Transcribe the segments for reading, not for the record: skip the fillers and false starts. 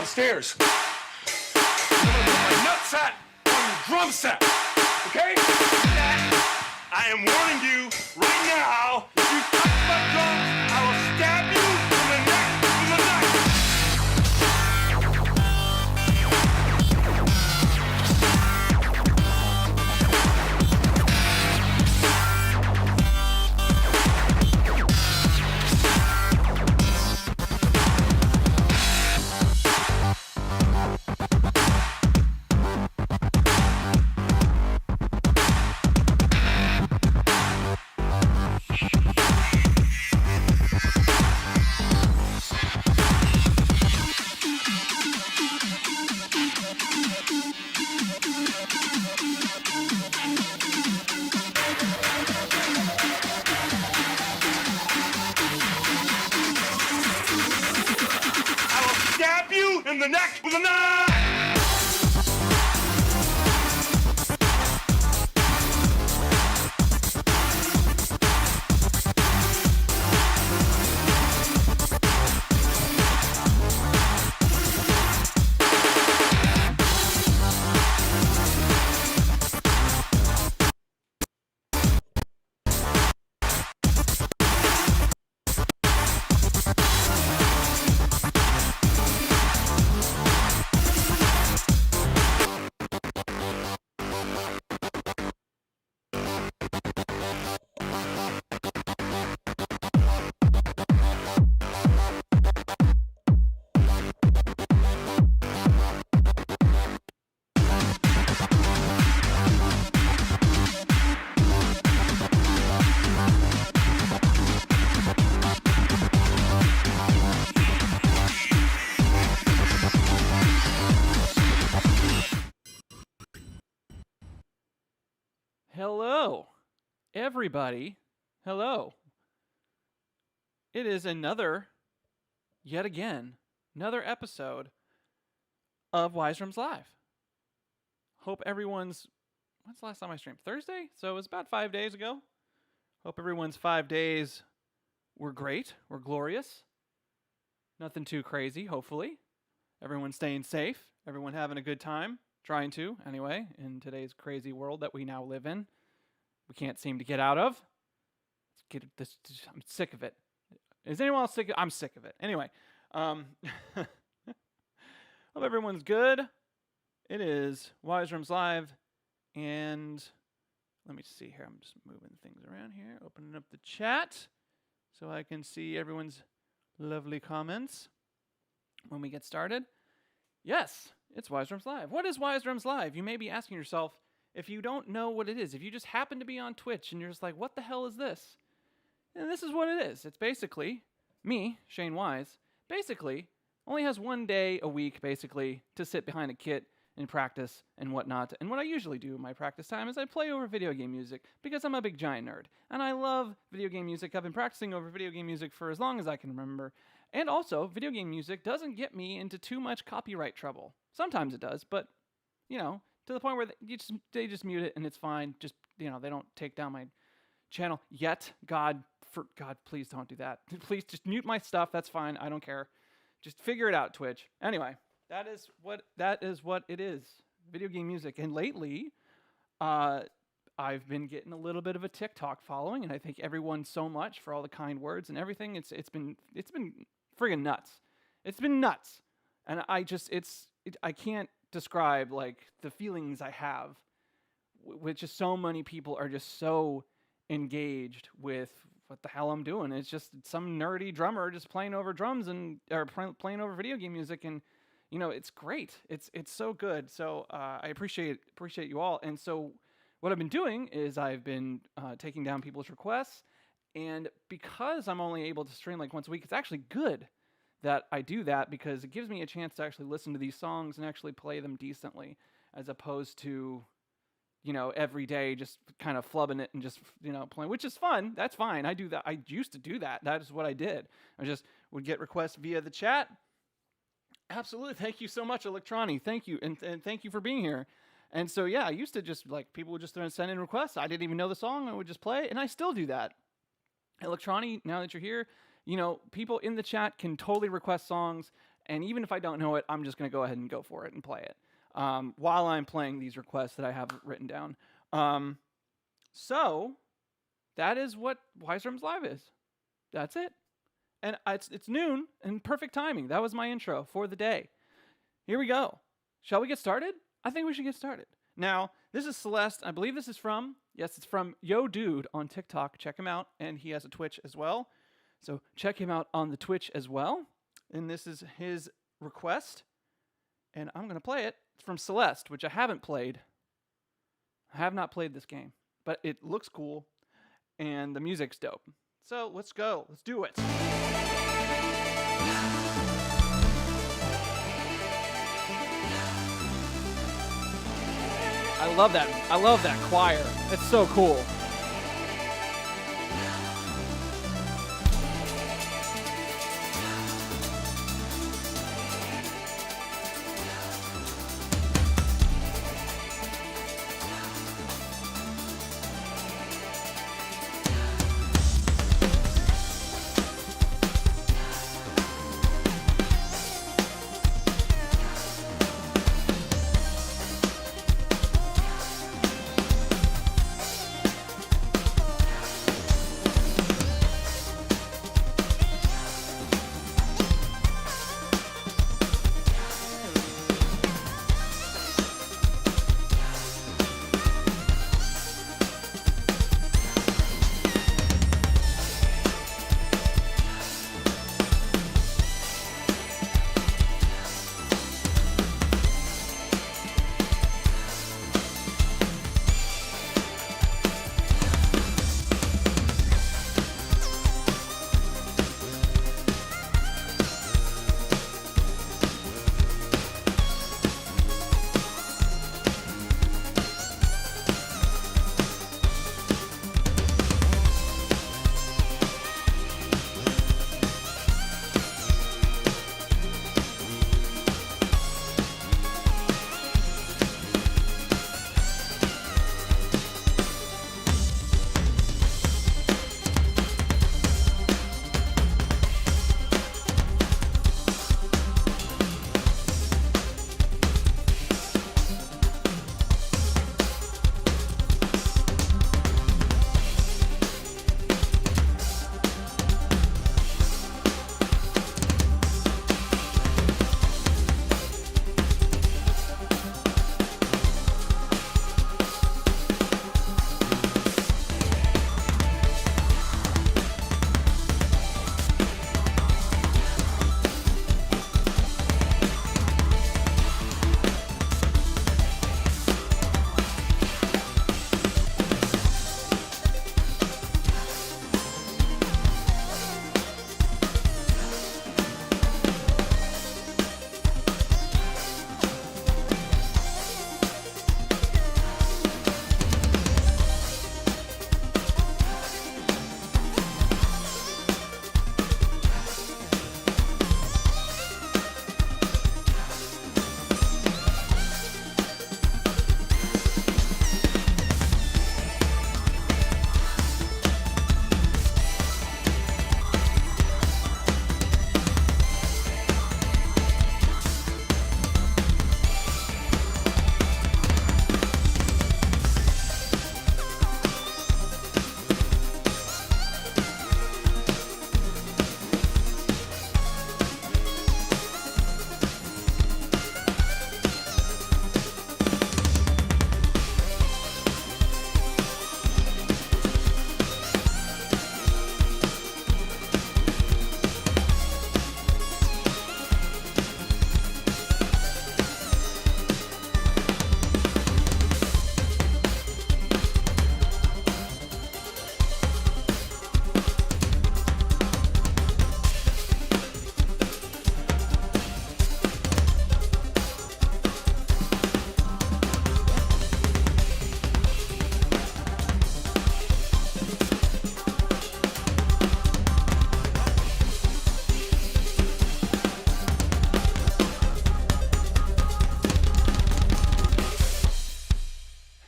downstairs. I'm gonna put my nutsack on your drum set, okay? I am warning you right now, if you touch my drums, I will stab you in the neck with a knife. In the neck with a knife! Hello, everybody. Hello. It is yet again, another episode of WiseDrums Live. Hope everyone's, when's the last time I streamed? Thursday? So it was about 5 days ago. Hope everyone's 5 days were great, were glorious. Nothing too crazy, hopefully. Everyone's staying safe. Everyone having a good time. Trying to, anyway, in today's crazy world that we now live in. We can't seem to get out of. I'm sick of it. Is anyone else sick of it? I'm sick of it. Anyway, hope everyone's good. It is WiseDrums Live, and let me see here. I'm just moving things around here, opening up the chat so I can see everyone's lovely comments when we get started. Yes, it's WiseDrums Live. What is WiseDrums Live? You may be asking yourself, if you don't know what it is, if you just happen to be on Twitch and you're just like, what the hell is this? And this is what it is. It's basically me, Shane Wise, basically only has 1 day a week, basically, to sit behind a kit and practice and whatnot. And what I usually do in my practice time is I play over video game music because I'm a big giant nerd. And I love video game music. I've been practicing over video game music for as long as I can remember. And also, video game music doesn't get me into too much copyright trouble. Sometimes it does, but, you know, to the point where they just mute it and it's fine. Just, you know, they don't take down my channel yet. God, please don't do that. Please just mute my stuff. That's fine. I don't care. Just figure it out, Twitch. Anyway, that is what it is. Video game music. And lately, I've been getting a little bit of a TikTok following, and I thank everyone so much for all the kind words and everything. It's been friggin' nuts. It's been nuts. And I can't describe like the feelings I have, which is so many people are just so engaged with what the hell I'm doing. It's just some nerdy drummer just playing over drums or playing over video game music, and you know, it's great. It's so good. So I appreciate you all. And so what I've been doing is I've been taking down people's requests, and because I'm only able to stream like once a week, it's actually good that I do that because it gives me a chance to actually listen to these songs and actually play them decently, as opposed to, you know, every day just kind of flubbing it and just, you know, playing, which is fun. That's fine. I do that. I used to do that. That is what I did. I just would get requests via the chat. Absolutely. Thank you so much, Electroni. Thank you. And thank you for being here. And so, yeah, I used to just, like, people would just send in requests. I didn't even know the song. I would just play, and I still do that. Electroni, now that you're here, you know, people in the chat can totally request songs, And even if I don't know it, I'm just going to go ahead and go for it and play it while I'm playing these requests that I have written down. So that is what WiseDrums Live is. That's it. And it's noon and perfect timing. That was my intro for the day. Here we go. Shall we get started? I think we should get started. Now, this is Celeste. I believe this is from, yes, it's from Yo Dude on TikTok. Check him out. And he has a Twitch as well. So check him out on the Twitch as well. And this is his request. And I'm going to play it. It's from Celeste, which I haven't played. I have not played this game. But it looks cool. And the music's dope. So let's go. Let's do it. I love that. I love that choir. It's so cool.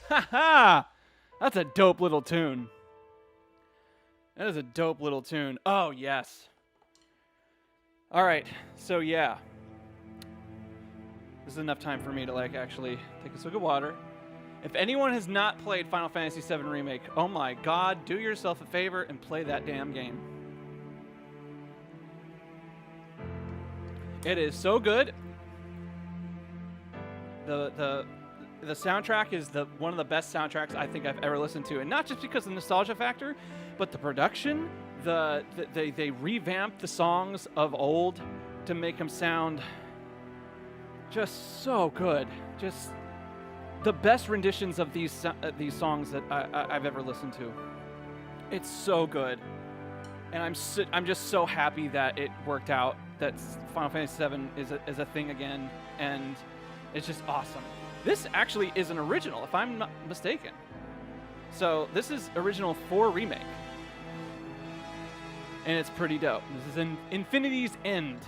Ha ha! That's a dope little tune. That is a dope little tune. Oh, yes. All right. So, yeah. This is enough time for me to like actually take a swig of water. If anyone has not played Final Fantasy VII Remake, oh my God, do yourself a favor and play that damn game. It is so good. The soundtrack is one of the best soundtracks I think I've ever listened to, and not just because of the nostalgia factor, but the production. They revamped the songs of old to make them sound just so good. Just the best renditions of these songs that I've ever listened to. It's so good, and I'm just so happy that it worked out. That Final Fantasy VII is a thing again, and it's just awesome. This actually is an original, if I'm not mistaken. So this is original 4 remake, and it's pretty dope. This is in Infinity's End.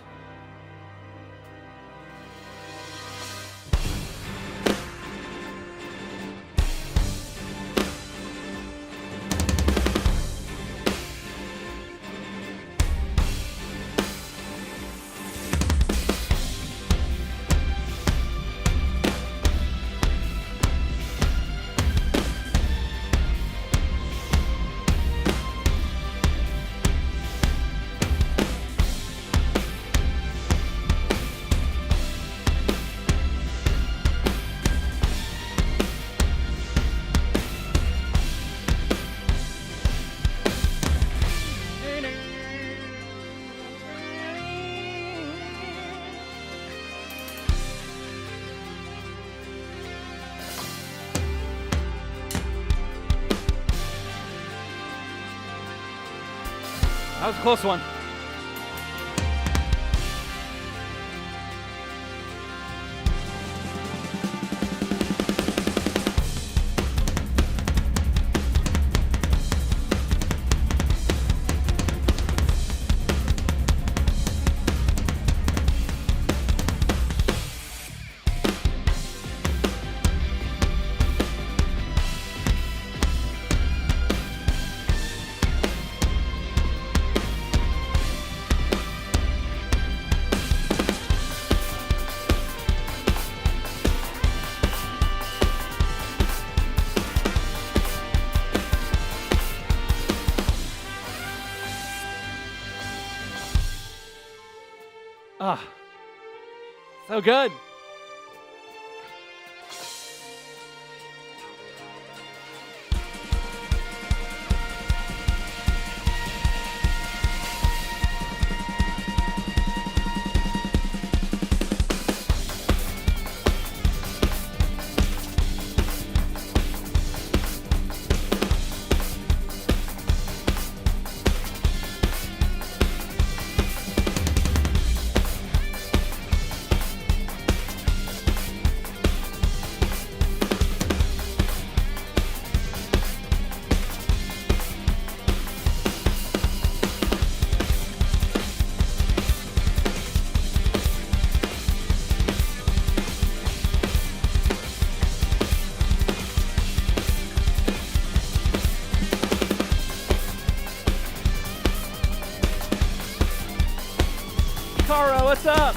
That was a close one. Ah, so good. Cara, what's up?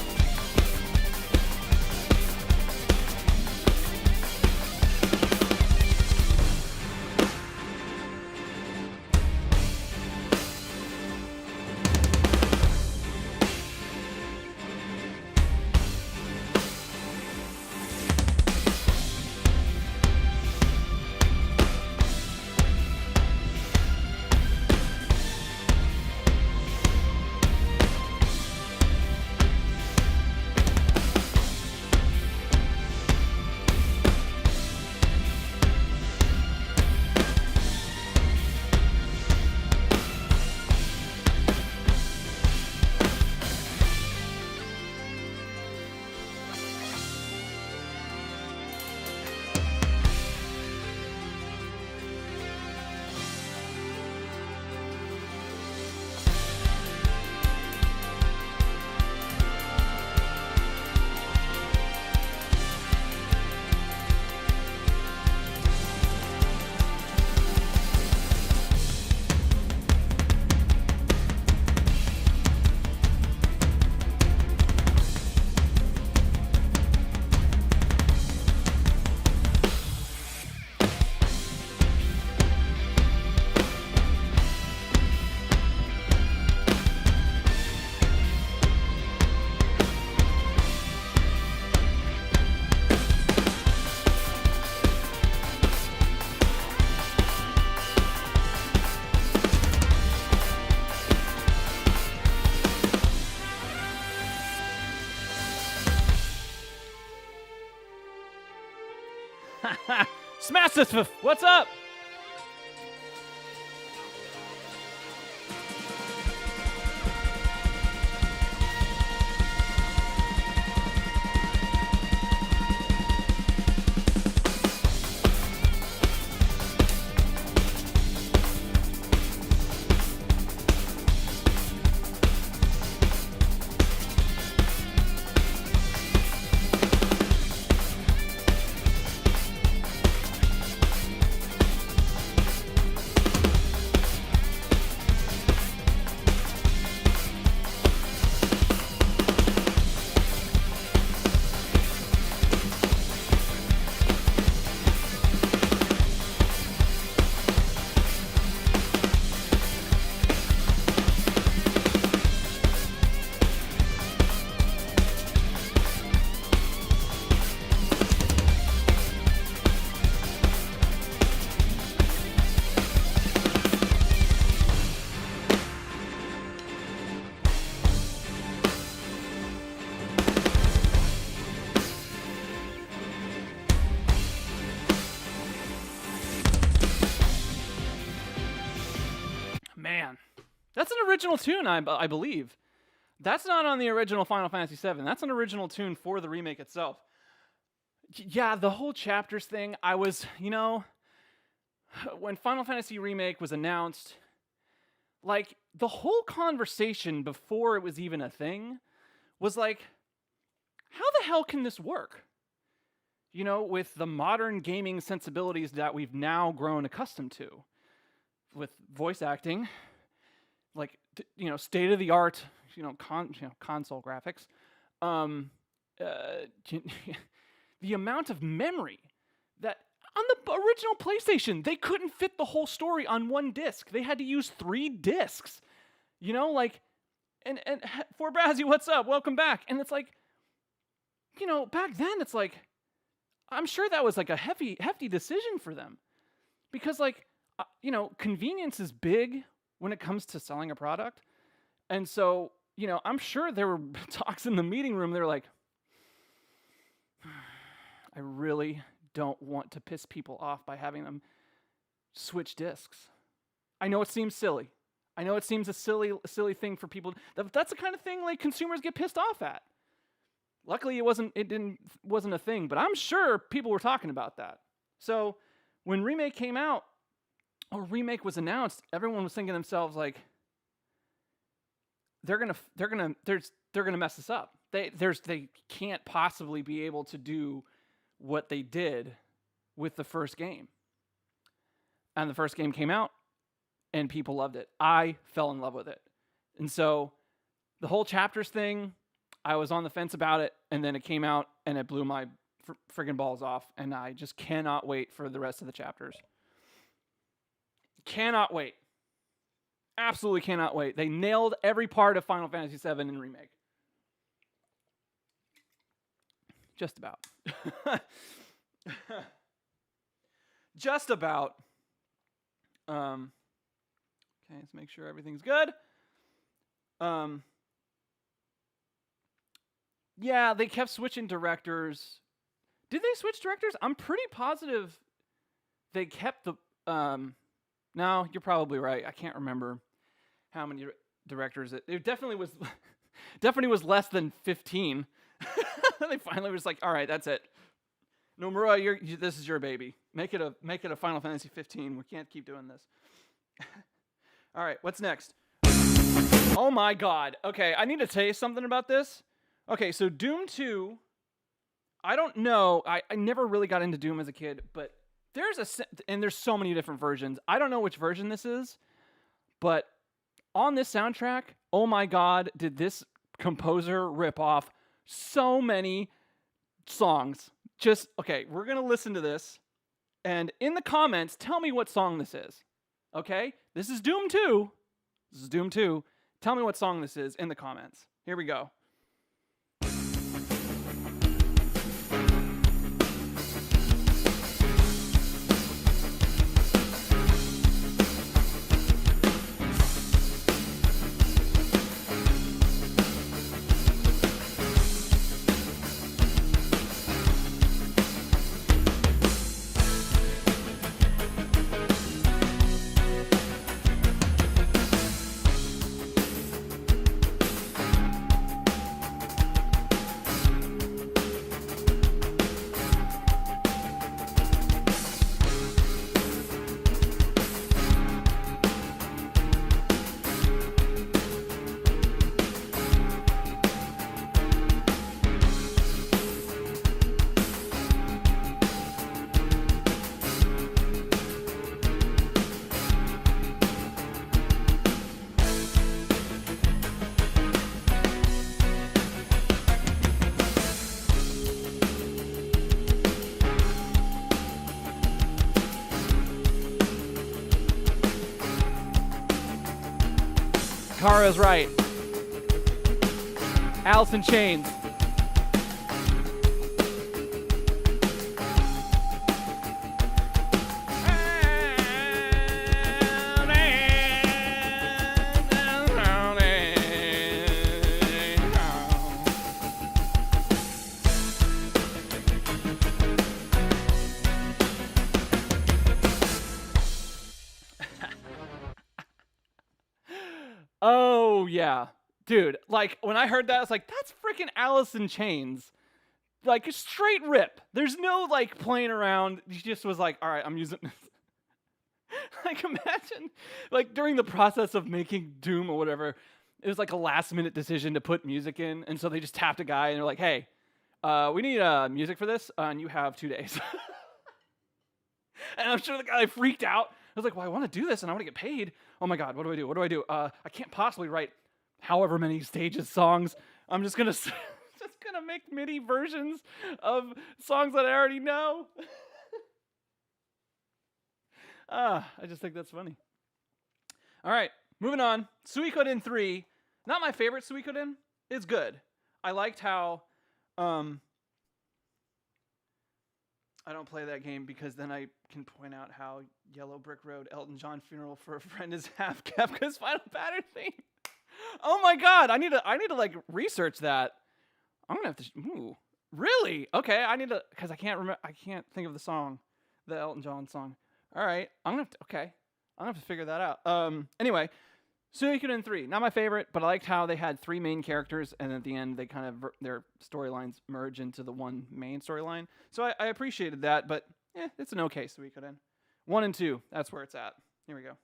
Smash this. What's up? Man, that's an original tune, I believe. That's not on the original Final Fantasy VII. That's an original tune for the remake itself. Yeah, the whole chapters thing, I was, when Final Fantasy Remake was announced, like, the whole conversation before it was even a thing was like, how the hell can this work? With the modern gaming sensibilities that we've now grown accustomed to. With voice acting, like, state of the art, console graphics, the amount of memory that on the original PlayStation, they couldn't fit the whole story on one disc. They had to use 3 discs, and for Brazzy, what's up? Welcome back. And it's like, back then it's like, I'm sure that was like a hefty decision for them because convenience is big when it comes to selling a product. And so, I'm sure there were talks in the meeting room. They're like, I really don't want to piss people off by having them switch discs. I know it seems silly. I know it seems a silly thing for people. That's the kind of thing like consumers get pissed off at. Luckily, it wasn't a thing, but I'm sure people were talking about that. So when Remake came out, or Remake was announced, everyone was thinking to themselves like, they're gonna mess this up. They can't possibly be able to do what they did with the first game. And the first game came out, and people loved it. I fell in love with it, and so the whole chapters thing, I was on the fence about it, and then it came out, and it blew my friggin' balls off, and I just cannot wait for the rest of the chapters. Cannot wait. Absolutely cannot wait. They nailed every part of Final Fantasy VII in Remake. Just about. Just about. Okay, let's make sure everything's good. Yeah, they kept switching directors. Did they switch directors? I'm pretty positive they kept the... No, you're probably right. I can't remember how many directors it definitely was less than 15. They finally was like, all right, that's it. Nomura, this is your baby. Make it a Final Fantasy 15. We can't keep doing this. All right, what's next? Oh my God. Okay, I need to tell you something about this. Okay, so Doom 2, I don't know. I never really got into Doom as a kid, but there's so many different versions. I don't know which version this is, but on this soundtrack, oh my God, did this composer rip off so many songs. Okay, we're going to listen to this, and in the comments, tell me what song this is. Okay? This is Doom 2. This is Doom 2. Tell me what song this is in the comments. Here we go. Kara's right. Alice in Chains. Oh, yeah. Dude, like, when I heard that, I was like, that's freaking Alice in Chains. Like, a straight rip. There's no, like, playing around. He just was like, all right, I'm using this. Like, imagine, like, during the process of making Doom or whatever, it was like a last-minute decision to put music in, and so they just tapped a guy, and they're like, hey, we need music for this, and you have 2 days. And I'm sure the guy freaked out. I was like, well, I want to do this, and I want to get paid. Oh, my God, what do I do? What do I do? I can't possibly write however many stages songs. I'm just going to make MIDI versions of songs that I already know. I just think that's funny. All right, moving on. Suikoden 3, not my favorite Suikoden. It's good. I liked how I don't play that game because then I can point out how Yellow Brick Road, Elton John Funeral for a Friend is half Kefka's Final Pattern theme. Oh my God, I need to like research that. I'm gonna have to. Ooh, really? Okay, I need to because I can't remember. I can't think of the song, the Elton John song. All right, I'm gonna have to. Okay, I'm gonna have to figure that out. Anyway, Suikoden 3, not my favorite, but I liked how they had 3 main characters, and at the end they kind of their storylines merge into the one main storyline. So I appreciated that, but it's an okay Suikoden. 1 and 2, that's where it's at. Here we go.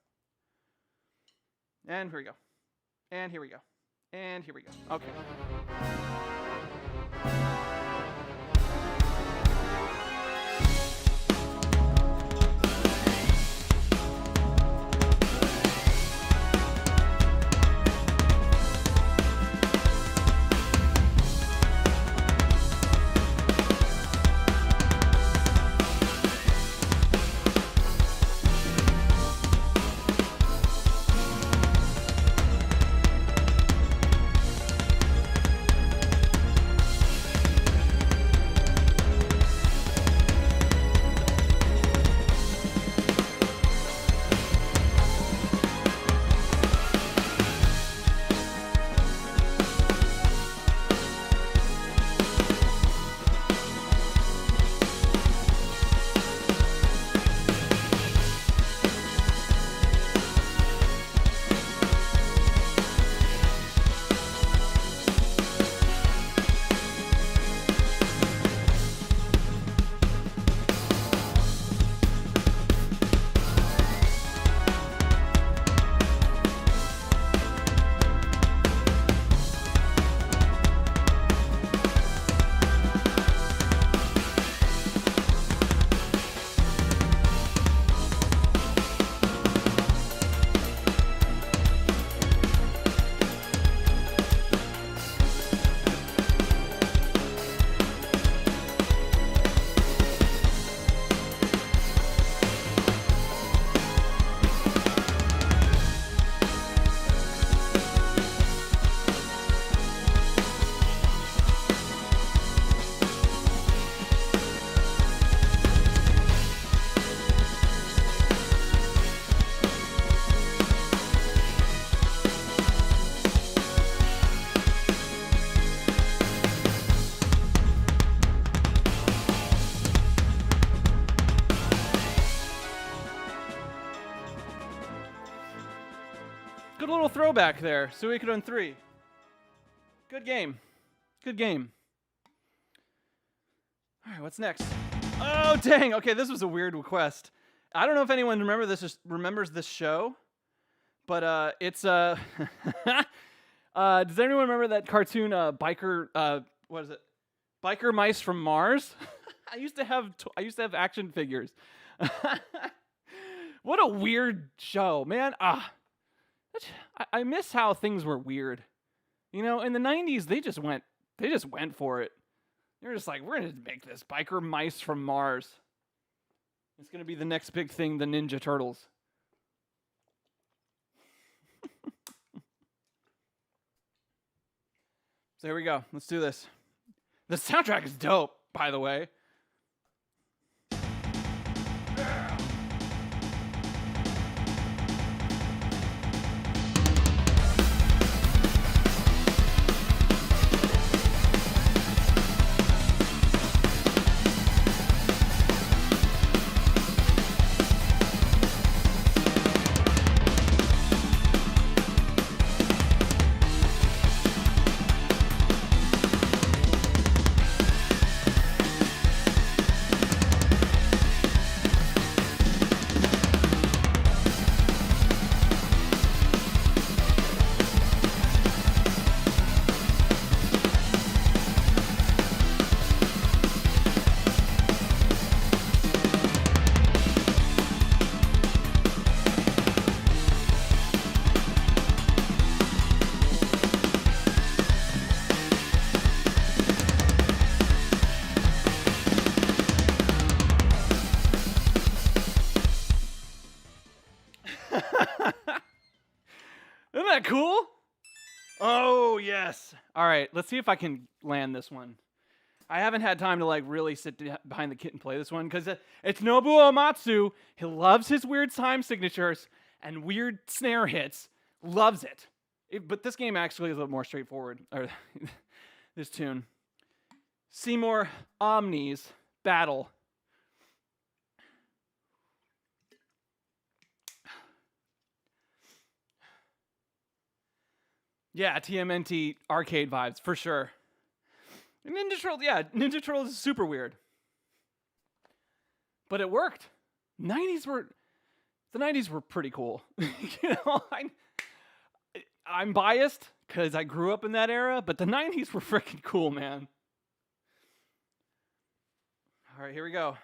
And here we go. And here we go. And here we go. Okay. Good little throwback there. Suikoden 3. Good game. Good game. All right, what's next? Oh, dang. Okay, this was a weird request. I don't know if anyone remembers this show, but it's does anyone remember that cartoon biker what is it? Biker Mice from Mars? I used to have action figures. What a weird show, man. I miss how things were weird. You know, in the 90s they just went for it. They're just like, we're going to make this Biker Mice from Mars. It's going to be the next big thing, the Ninja Turtles. So here we go. Let's do this. The soundtrack is dope, by the way. Isn't that cool? Oh, yes. All right, let's see if I can land this one. I haven't had time to like really sit behind the kit and play this one because it's Nobuo Uematsu. He loves his weird time signatures and weird snare hits. Loves it. But this game actually is a little more straightforward. Or this tune. Seymour Omni's Battle. Yeah, TMNT arcade vibes, for sure. Ninja Turtles, yeah, Ninja Turtles is super weird. But it worked. The 90s were pretty cool. You know, I'm biased because I grew up in that era, but the 90s were freaking cool, man. All right, here we go.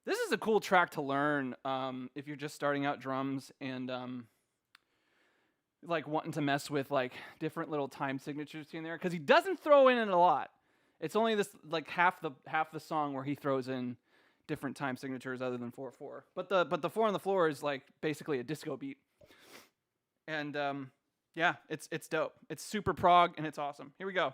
This is a cool track to learn if you're just starting out drums and like wanting to mess with like different little time signatures in there, because he doesn't throw in it a lot. It's only this like half the song where he throws in different time signatures other than 4/4. But the 4 on the floor is like basically a disco beat. And yeah, it's dope. It's super prog and it's awesome. Here we go.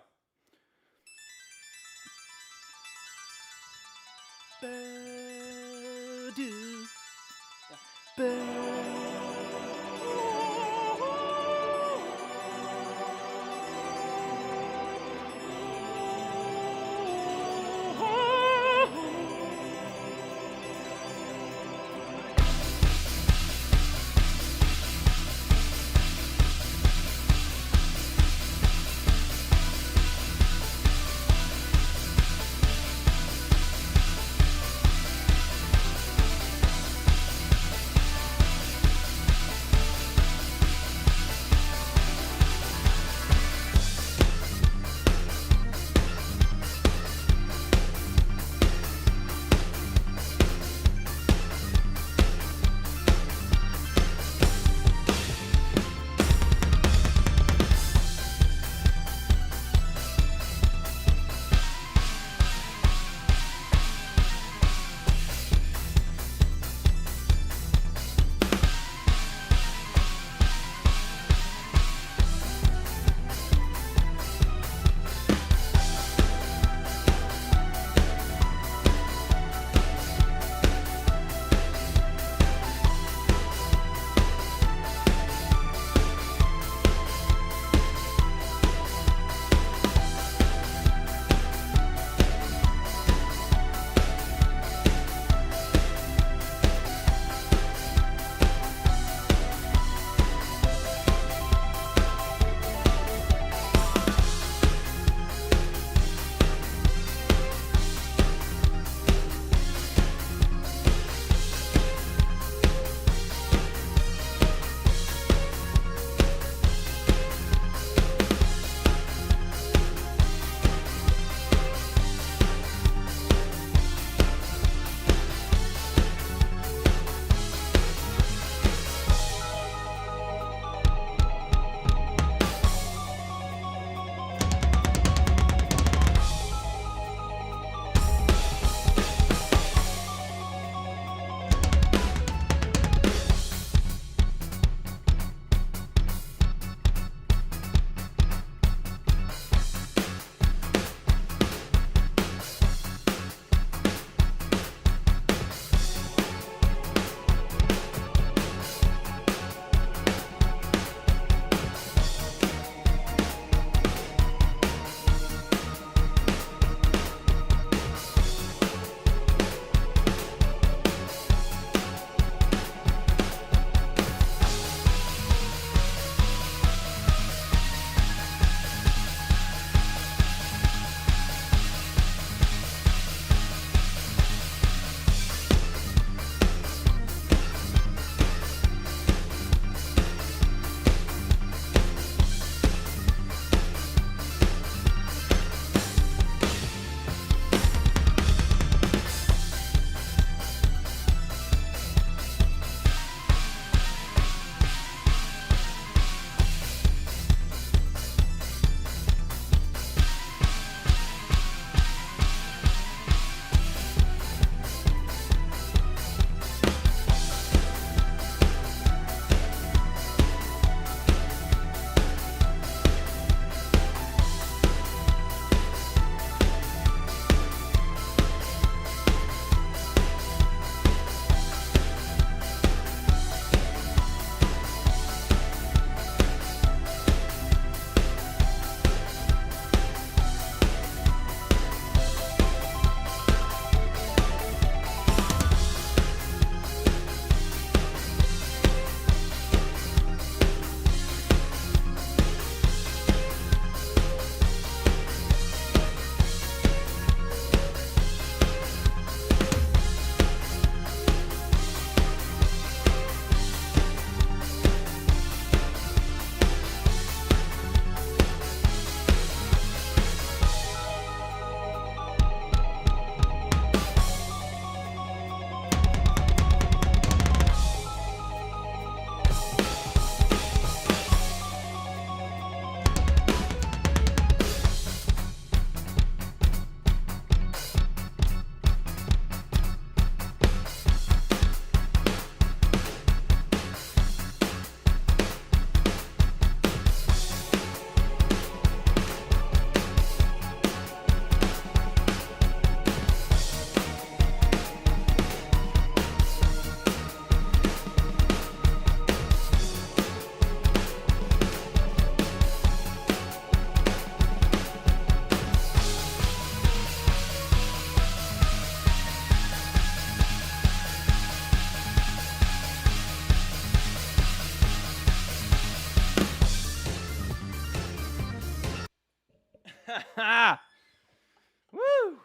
Woo!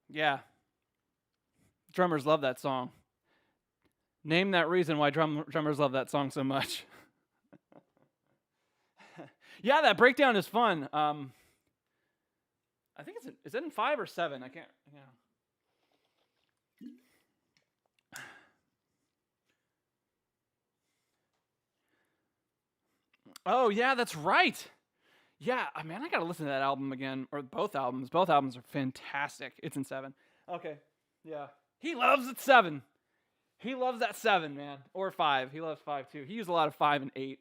Yeah. Drummers love that song. Name that reason why drummers love that song so much. Yeah, that breakdown is fun. I think is it in 5 or 7? I can't. Yeah. Oh yeah, that's right. Yeah, man, I gotta listen to that album again, or both albums. Both albums are fantastic. It's in 7. Okay. Yeah. He loves it 7. He loves that 7, man. Or 5. He loves 5 too. He used a lot of 5 and 8.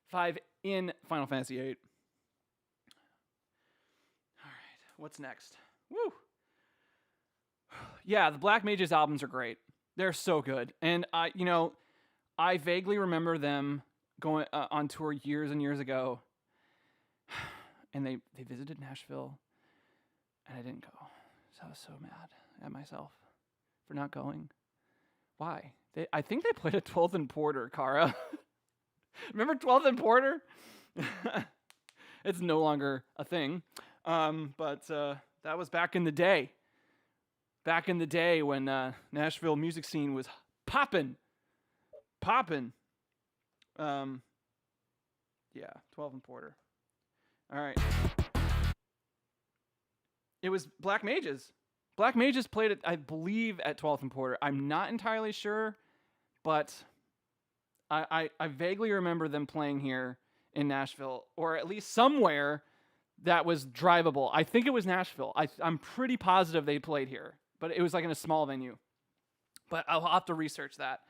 5 in Final Fantasy 8. All right, what's next? Woo! Yeah, the Black Mages albums are great. They're so good. And I vaguely remember them going on tour years and years ago. And they visited Nashville, and I didn't go. So I was so mad at myself for not going. Why? I think they played at 12th and Porter, Kara. Remember 12th and Porter? It's no longer a thing. But that was back in the day. Back in the day when Nashville music scene was popping. Yeah, 12th and Porter. All right. It was Black Mages. Black Mages played it, I believe, at 12th and Porter. I'm not entirely sure, but I vaguely remember them playing here in Nashville, or at least somewhere that was drivable. I think it was Nashville. I'm pretty positive they played here, but it was like in a small venue. But I'll have to research that.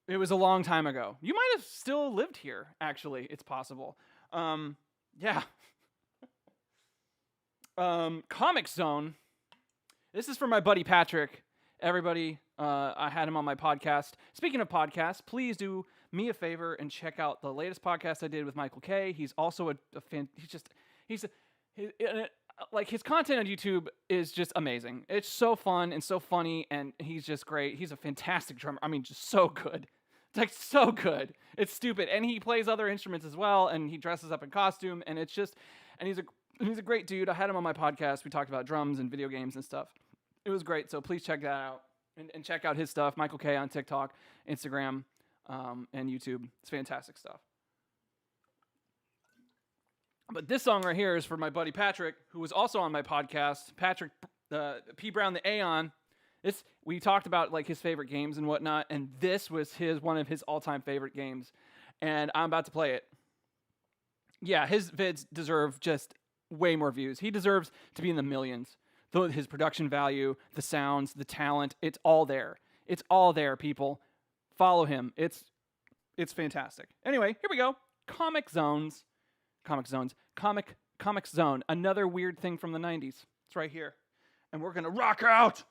It was a long time ago. You might have still lived here, actually. It's possible. Yeah. Comic Zone. This is for my buddy Patrick. Everybody, I had him on my podcast. Speaking of podcasts, please do me a favor and check out the latest podcast I did with Michael K. He's also a fan. Like his content on YouTube is just amazing. It's so fun and so funny, and he's just great. He's a fantastic drummer. I mean, just so good. It's like so good. It's stupid, and he plays other instruments as well, and he dresses up in costume, and it's just, and he's a great dude. I had him on my podcast. We talked about drums and video games and stuff. It was great. So please check that out and check out his stuff. Michael K on TikTok, Instagram, and YouTube. It's fantastic stuff. But this song right here is for my buddy Patrick, who was also on my podcast. Patrick P. Brown, the Aeon. We talked about like his favorite games and whatnot, and this was one of his all-time favorite games, and I'm about to play it. Yeah, his vids deserve just way more views. He deserves to be in the millions. His production value, the sounds, the talent, it's all there. It's all there, people. Follow him. It's fantastic. Anyway, here we go. Comic Zone. Another weird thing from the 90s. It's right here. And we're going to rock out.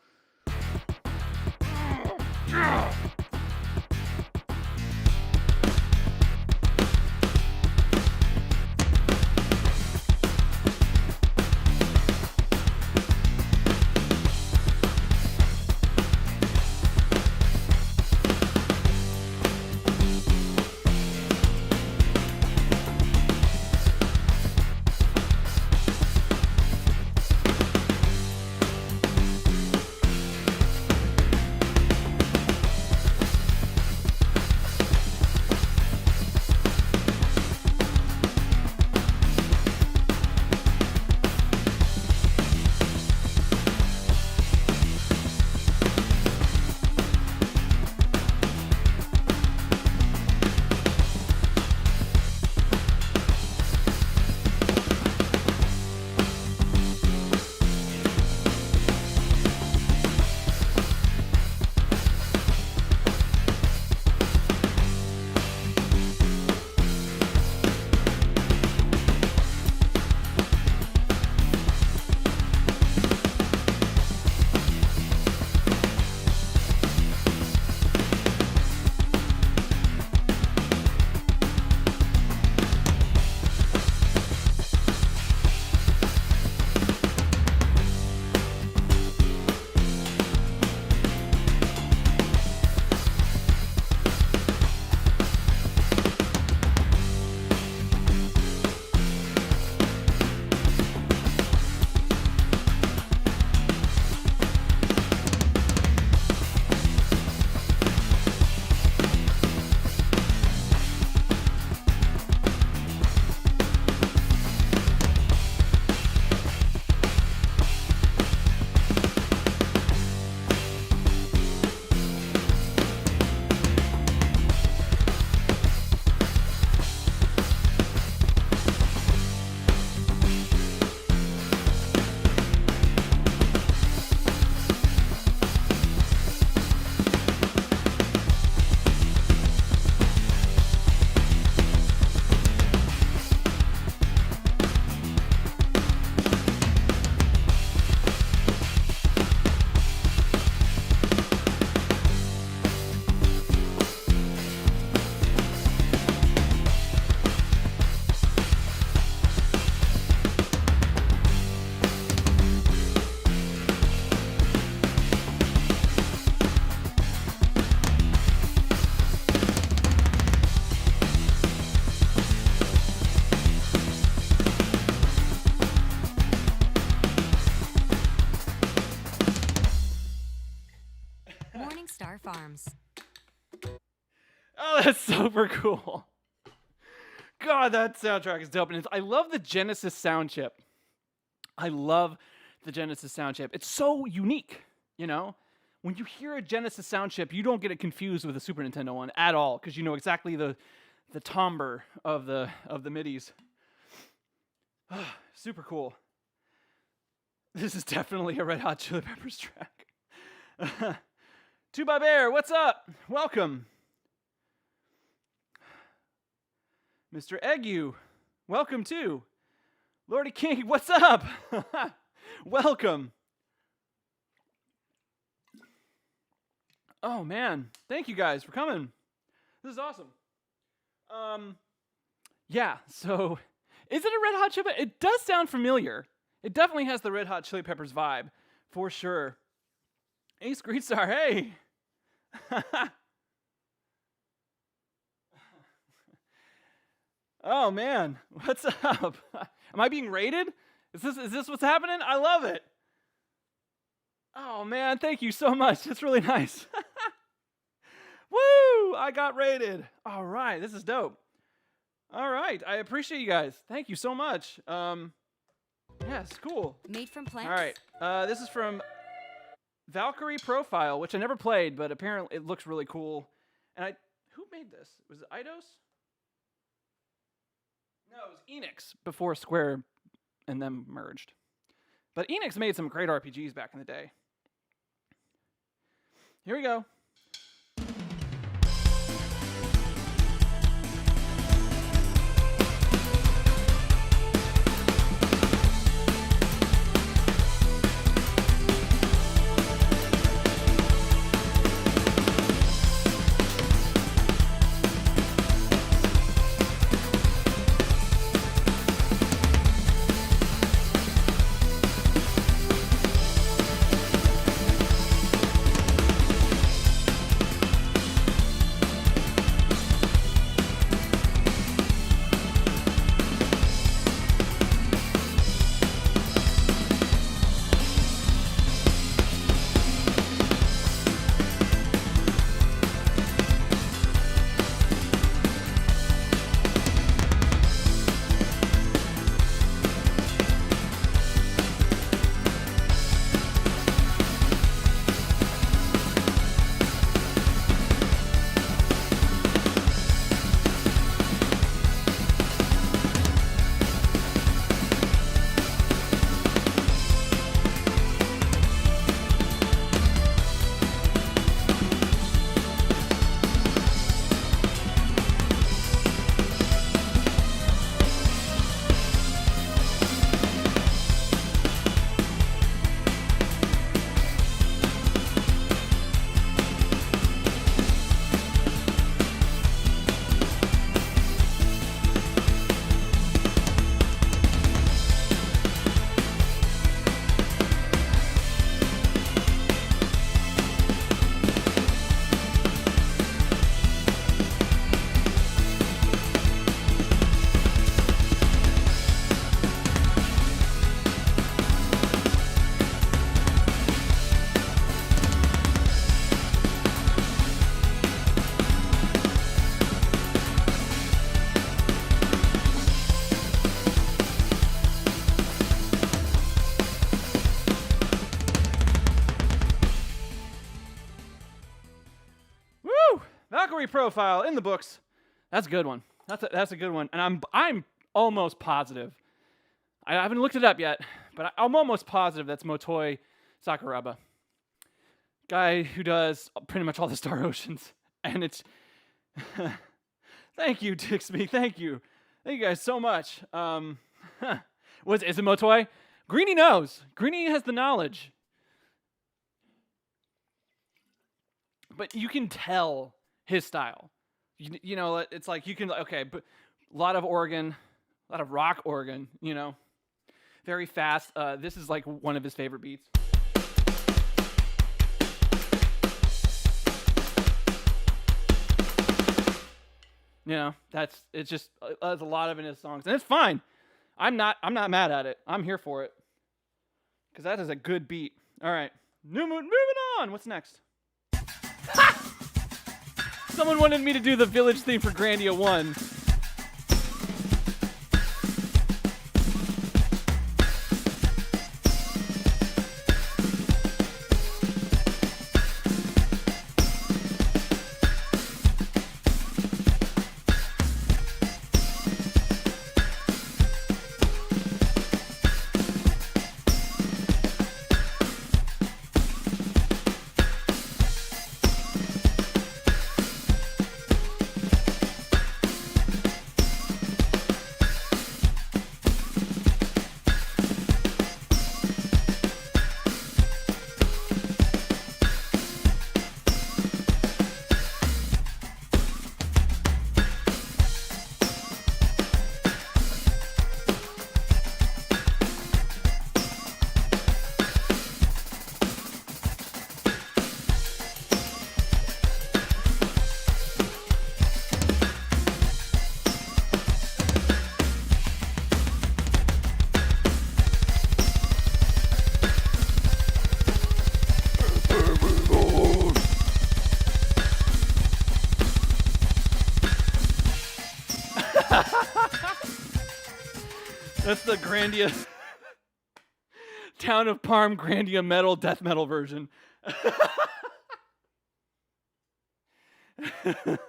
Oh, that's super cool. God, that soundtrack is dope. And I love the Genesis sound chip. I love the Genesis sound chip. It's so unique, you know? When you hear a Genesis sound chip, you don't get it confused with a Super Nintendo one at all, because you know exactly the timbre of the MIDIs. Super cool. This is definitely a Red Hot Chili Peppers track. Two by Bear, what's up? Welcome. Mr. Egu, welcome too. Lordy King, what's up? Welcome. Oh man, thank you guys for coming. This is awesome. Yeah, so is it a Red Hot Chili Peppers? It does sound familiar. It definitely has the Red Hot Chili Peppers vibe, for sure. Ace Greetstar, hey. Oh man, what's up? Am I being rated? Is this what's happening? I love it. Oh man, thank you so much. That's really nice. Woo! I got rated. All right, this is dope. All right, I appreciate you guys. Thank you so much. Yes, cool. Made from plants. All right, this is from Valkyrie Profile, which I never played, but apparently it looks really cool. And who made this? Was it Eidos? No, it was Enix before Square and them merged. But Enix made some great RPGs back in the day. Here we go. Valkyrie Profile in the books. That's a good one. That's a good one. And I'm almost positive. I haven't looked it up yet, but I'm almost positive that's Motoi Sakuraba. Guy who does pretty much all the Star Oceans. And it's thank you, Dixby. Thank you. Thank you guys so much. Is it Motoi? Greenie knows. Greenie has the knowledge. But you can tell his style. You know, it's like you can, okay, but a lot of organ, a lot of rock organ, you know, very fast. This is like one of his favorite beats. You know, it's just, there's a lot of it in his songs, and it's fine. I'm not mad at it. I'm here for it. Because that is a good beat. All right, moving on. What's next? Someone wanted me to do the village theme for Grandia 1. That's the Grandia Town of Parm Grandia metal death metal version. I'm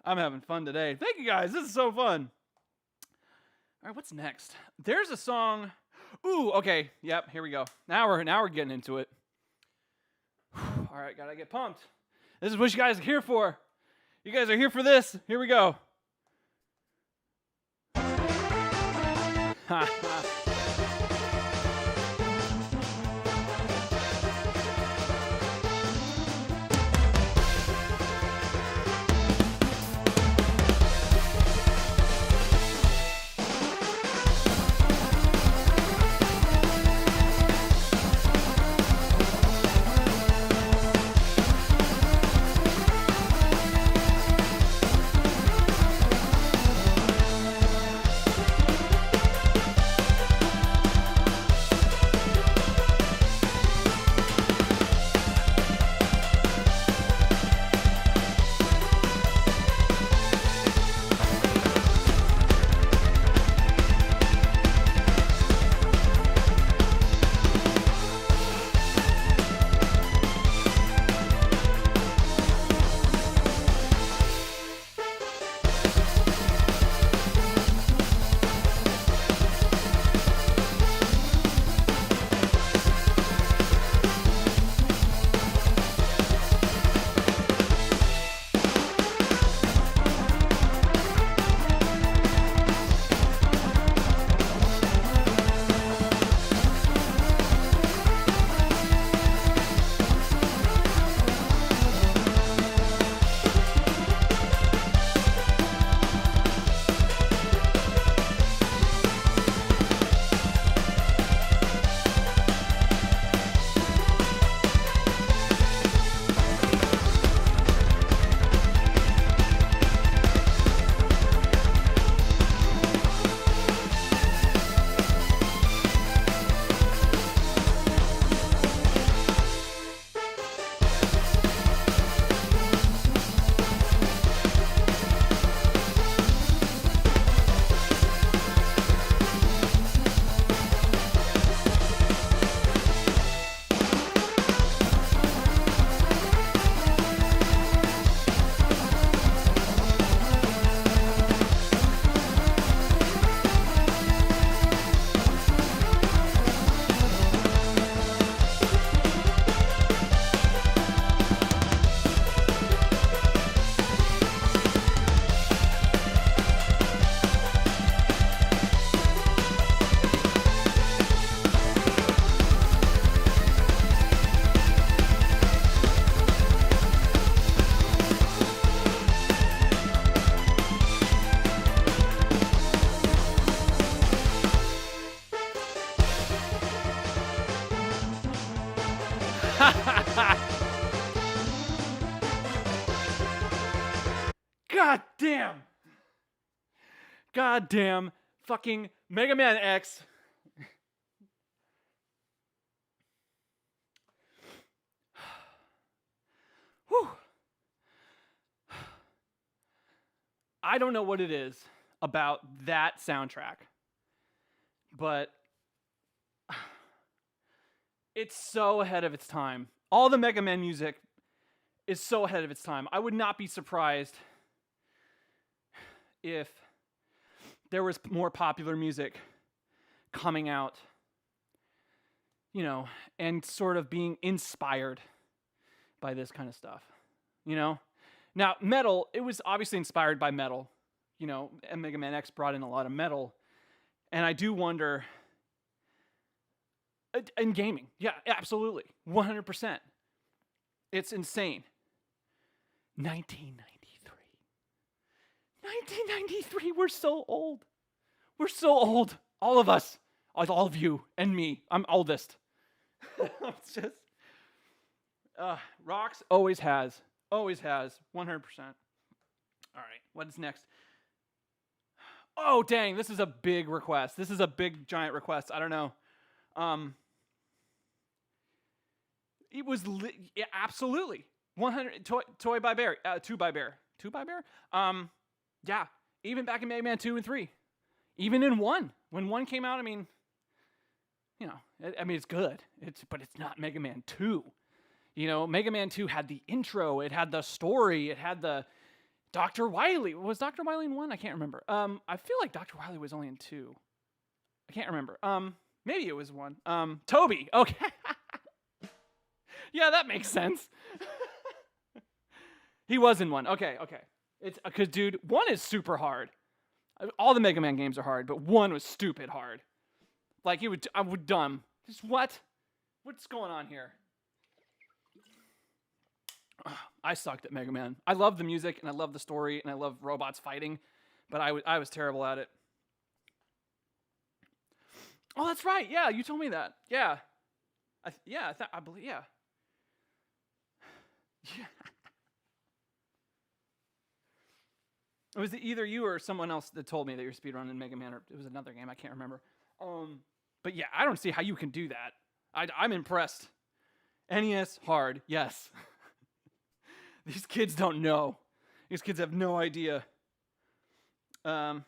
having fun today. Thank you guys. This is so fun. All right, what's next? There's a song. Ooh, okay. Yep, here we go. Now we're getting into it. All right, gotta get pumped. This is what you guys are here for. You guys are here for this. Here we go. Ha ha. God damn. God damn fucking Mega Man X. I don't know what it is about that soundtrack, but it's so ahead of its time. All the Mega Man music is so ahead of its time. I would not be surprised if there was more popular music coming out, you know, and sort of being inspired by this kind of stuff, you know? Now, metal, it was obviously inspired by metal, you know, and Mega Man X brought in a lot of metal. And I do wonder, in gaming, yeah, absolutely, 100%. It's insane. 1993. 1993, we're so old. We're so old. All of us. All of you and me. I'm oldest. It's just, Rocks always has. Always has. 100%. All right, what is next? Oh, dang, this is a big request. This is a big, giant request. I don't know. It was, yeah, absolutely. 100, Toy by Bear. 2 by Bear. 2 by Bear? Yeah, even back in Mega Man 2 and 3. Even in 1. When 1 came out, I mean, you know, I mean, it's good. But it's not Mega Man 2. You know, Mega Man 2 had the intro, it had the story, it had the Dr. Wily. Was Dr. Wily in 1? I can't remember. I feel like Dr. Wily was only in 2. I can't remember. Maybe it was 1. Toby. Okay. Yeah, that makes sense. He was in 1. Okay. It's because, dude, 1 is super hard. All the Mega Man games are hard, but 1 was stupid hard. Like, I would dumb. Just what? What's going on here? I sucked at Mega Man. I love the music, and I love the story, and I love robots fighting, but I was terrible at it. Oh, that's right. Yeah, you told me that. Yeah. I believe, yeah. Yeah. It was either you or someone else that told me that you're speedrunning Mega Man, or it was another game, I can't remember. But yeah, I don't see how you can do that. I'm impressed. NES, hard, yes. These kids don't know. These kids have no idea. Here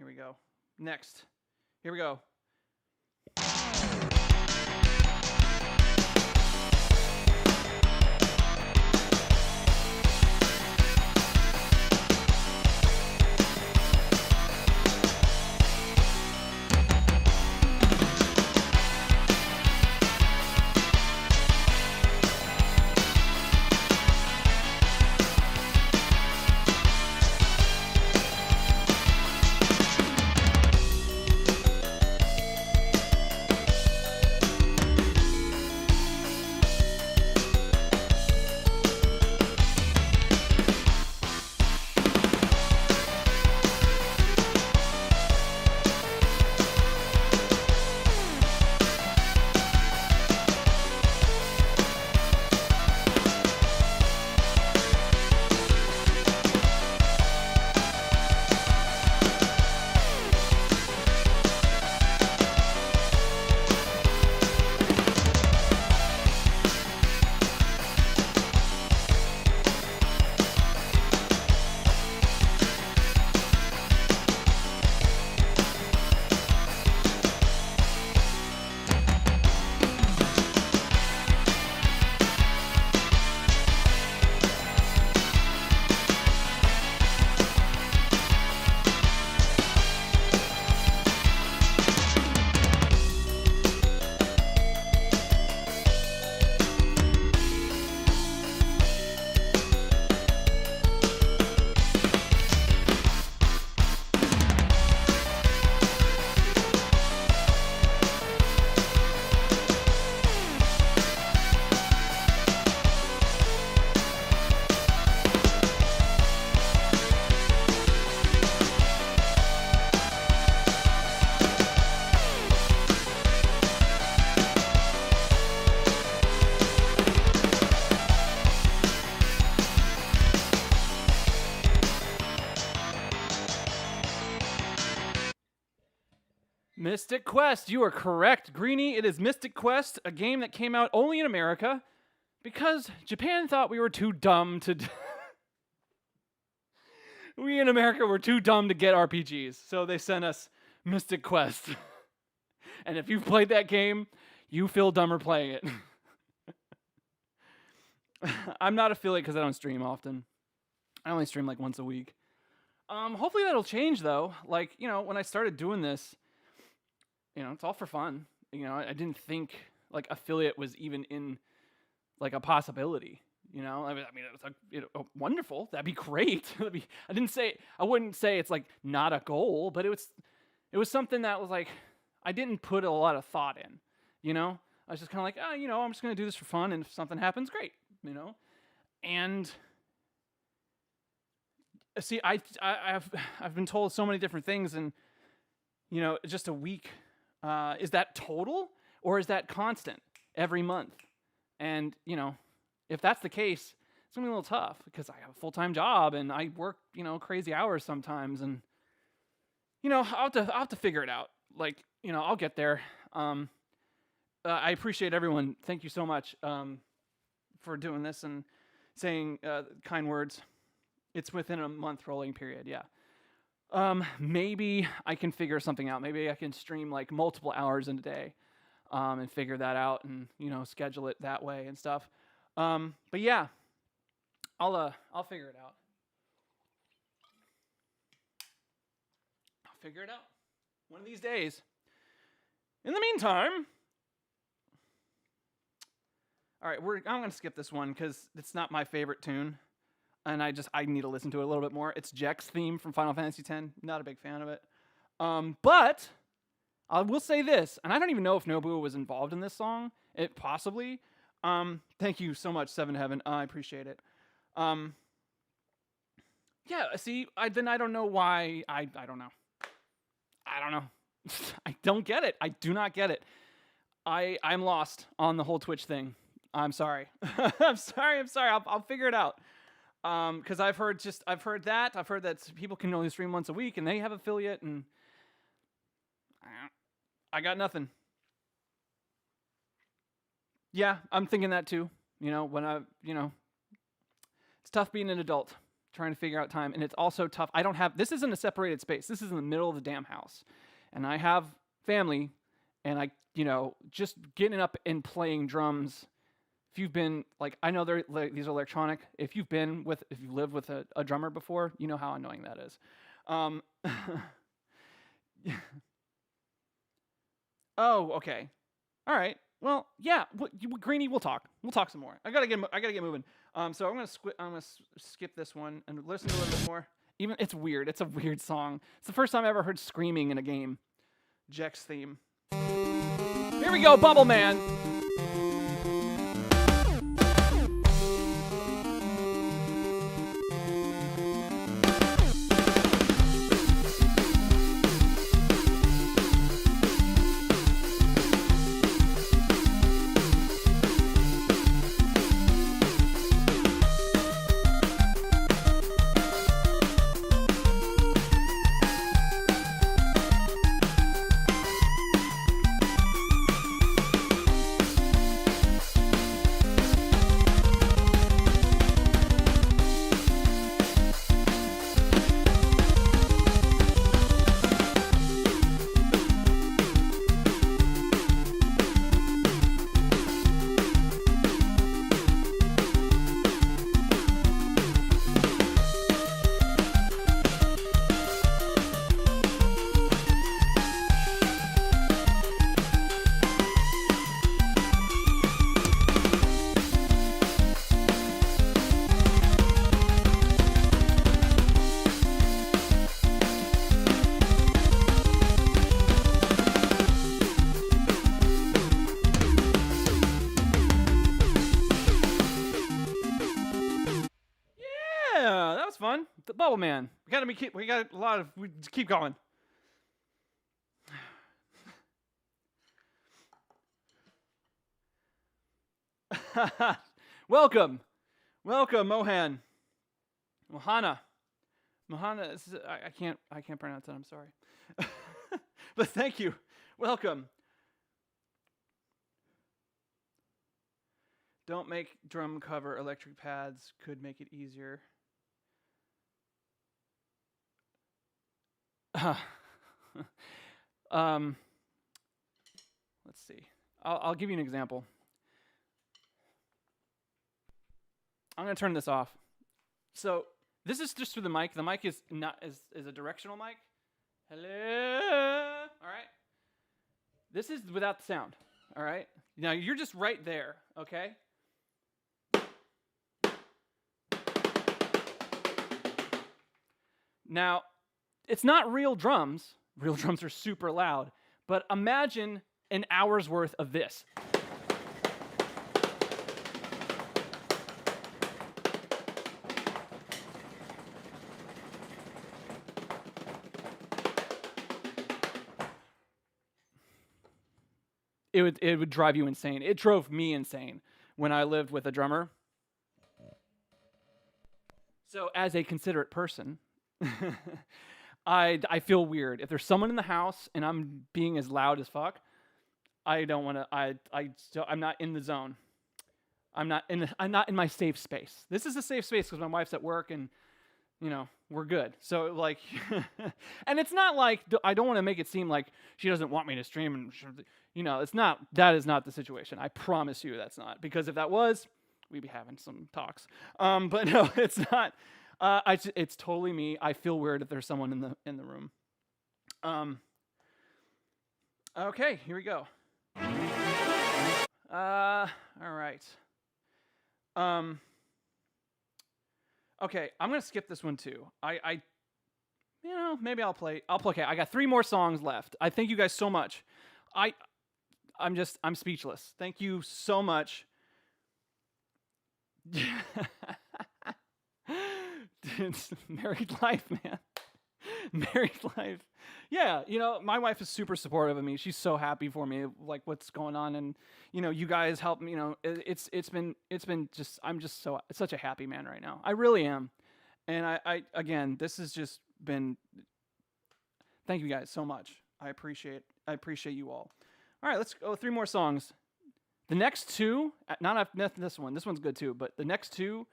we go. Next. Here we go. Mystic Quest, you are correct, Greenie. It is Mystic Quest, a game that came out only in America because Japan thought we were too dumb to We in America were too dumb to get RPGs, so they sent us Mystic Quest. And if you've played that game, you feel dumber playing it. I'm not affiliate because I don't stream often. I only stream like once a week. Hopefully that'll change though. Like, when I started doing this, it's all for fun. I didn't think like affiliate was even in like a possibility. I mean, it was like, wonderful. That'd be great. I wouldn't say it's like not a goal, but it was something that was like, I didn't put a lot of thought in, I was just kind of like, I'm just going to do this for fun. And if something happens, great, and see, I've been told so many different things, and just a week, is that total or is that constant every month? And if that's the case, it's gonna be a little tough because I have a full-time job and I work crazy hours sometimes, and I'll have to figure it out. Like I'll get there. I appreciate everyone. Thank you so much for doing this and saying kind words. It's within a month rolling period, yeah. Maybe I can figure something out. Maybe I can stream like multiple hours in a day, and figure that out, and schedule it that way and stuff. But yeah, I'll figure it out. I'll figure it out one of these days. In the meantime, all right, I'm gonna skip this one because it's not my favorite tune. And I need to listen to it a little bit more. It's Jek's theme from Final Fantasy X. Not a big fan of it. But I will say this, and I don't even know if Nobuo was involved in this song. It possibly. Thank you so much, Seven Heaven. I appreciate it. Yeah, see, I don't know why. I don't know. I don't know. I don't get it. I do not get it. I'm lost on the whole Twitch thing. I'm sorry. I'm sorry. I'll figure it out. Because I've heard that people can only stream once a week and they have affiliate, and I got nothing. Yeah, I'm thinking that too. It's tough being an adult, trying to figure out time, and it's also tough. This isn't a separated space. This is in the middle of the damn house, and I have family, and just getting up and playing drums. If you've been I know these are electronic. If you've lived with a drummer before, you know how annoying that is. Oh, okay, all right. Well, yeah, Greenie, we'll talk. We'll talk some more. I gotta get moving. So I'm gonna skip this one and listen to a little bit more. Even it's weird. It's a weird song. It's the first time I ever heard screaming in a game. Jek's theme. Here we go, Bubble Man. Fun. The Bubble Man. We keep going. Welcome, Mohan. Mohana. I can't pronounce it. I'm sorry. But thank you. Welcome. Don't make drum cover electric pads. Could make it easier. let's see. I'll give you an example. I'm going to turn this off. So this is just through the mic. The mic is not is a directional mic. Hello. All right. This is without the sound. All right. Now you're just right there. Okay. Now, it's not real drums. Real drums are super loud. But imagine an hour's worth of this. It would drive you insane. It drove me insane when I lived with a drummer. So as a considerate person, I feel weird. If there's someone in the house and I'm being as loud as fuck, I don't want to, I'm not in the zone. I'm not in my safe space. This is a safe space because my wife's at work and, you know, we're good. So like, and it's not like, I don't want to make it seem like she doesn't want me to stream and, you know, that is not the situation. I promise you that's not. Because if that was, we'd be having some talks. But no, it's not. It's totally me. I feel weird if there's someone in the room. Okay, here we go. All right. Okay, I'm gonna skip this one too. You know, maybe I'll play. Okay, I got 3 more songs left. I thank you guys so much. I'm speechless. Thank you so much. It's married life, man. Married life. Yeah, you know, my wife is super supportive of me. She's so happy for me, like what's going on, and you know, you guys help me. You know, it's been just I'm just such a happy man right now. I really am, and I again, this has just been. Thank you guys so much. I appreciate you all. All right, let's go 3 more songs. The next 2, not this one. This one's good too, but the next 2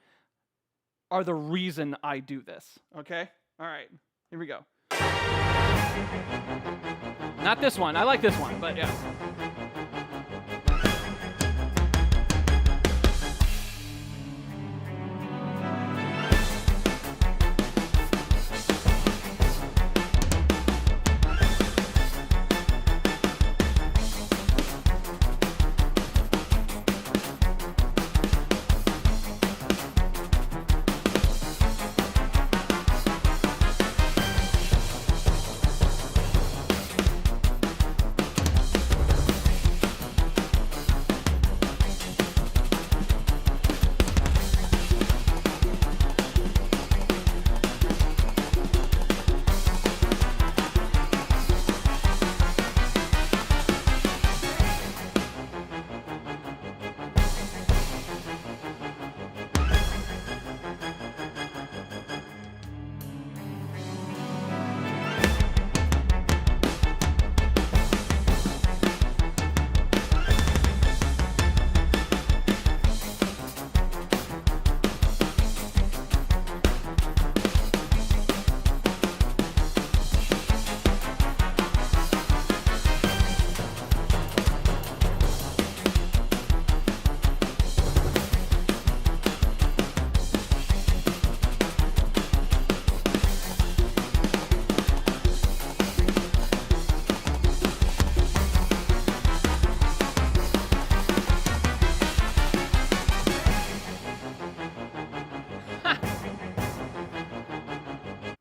are the reason I do this. Okay? All right. Here we go. Not this one. I like this one, but yeah.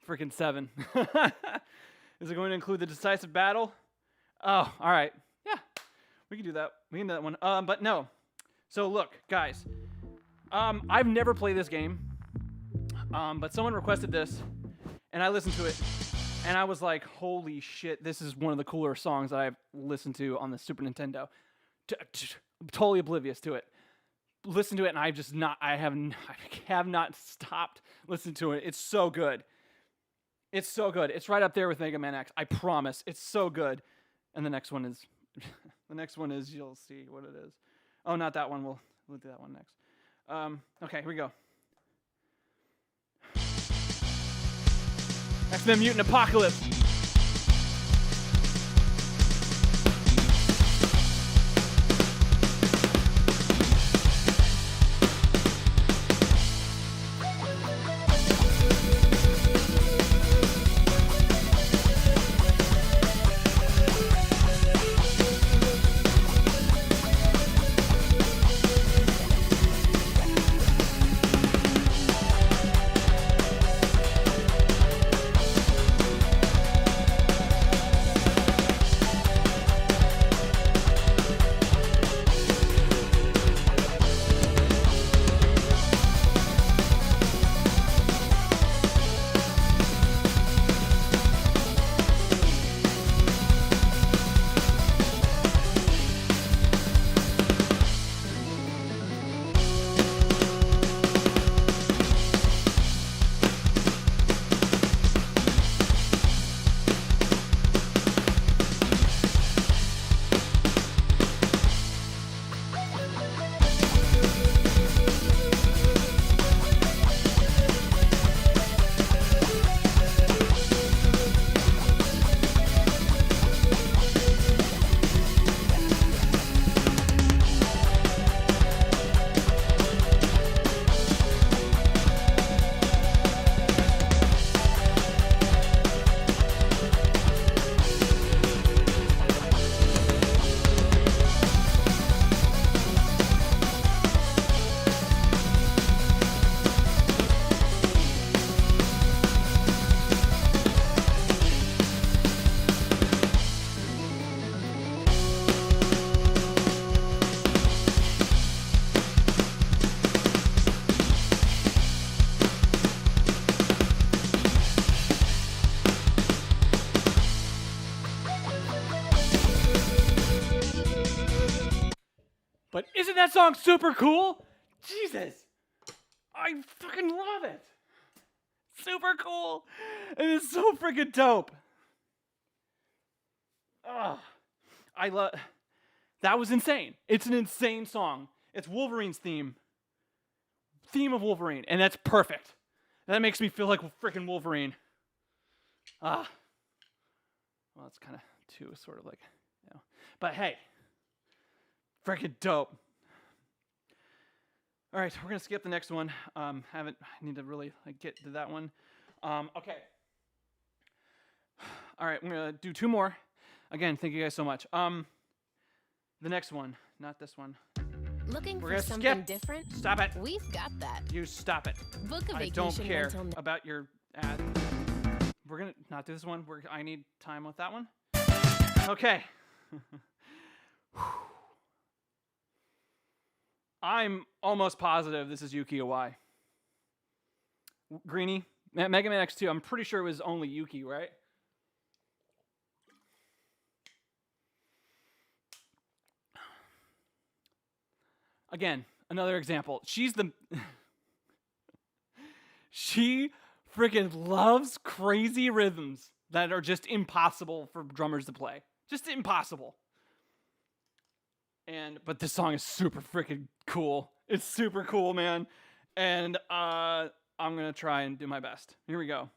Freaking 7. Is it going to include the decisive battle? Oh, all right. Yeah, we can do that. We can do that one. But no. So look, guys. I've never played this game. But someone requested this, and I listened to it, and I was like, "Holy shit! This is one of the cooler songs that I've listened to on the Super Nintendo." I'm totally oblivious to it. Listen to it, and I have not stopped listening to it. It's so good. It's so good. It's right up there with Mega Man X. I promise. It's so good. And the next one is, you'll see what it is. Oh, not that one. We'll do that one next. Okay, here we go. X-Men Mutant Apocalypse. that song's super cool. Jesus. I fucking love it. Super cool. It is so freaking dope. Oh, I love. That was insane. It's an insane song. It's Wolverine's theme of Wolverine, and that's perfect. And that makes me feel like freaking Wolverine. Well, it's kind of too sort of like, but hey, freaking dope. All right, we're gonna skip the next one. I need to really get to that one. Okay. All right, we're gonna do 2 more. Again, thank you guys so much. The next one, not this one. Looking We're for gonna something skip. different? Stop it. We've got that. You stop it. Book a I vacation don't care rental now. about your ad. We're gonna not do this one. I need time with that one. Okay. I'm almost positive this is Yuki Owai. Greenie, Mega Man X2. I'm pretty sure it was only Yuki, right? Again, another example. She freaking loves crazy rhythms that are just impossible for drummers to play. Just impossible. But this song is super freaking cool. It's super cool, man. And I'm gonna try and do my best. Here we go.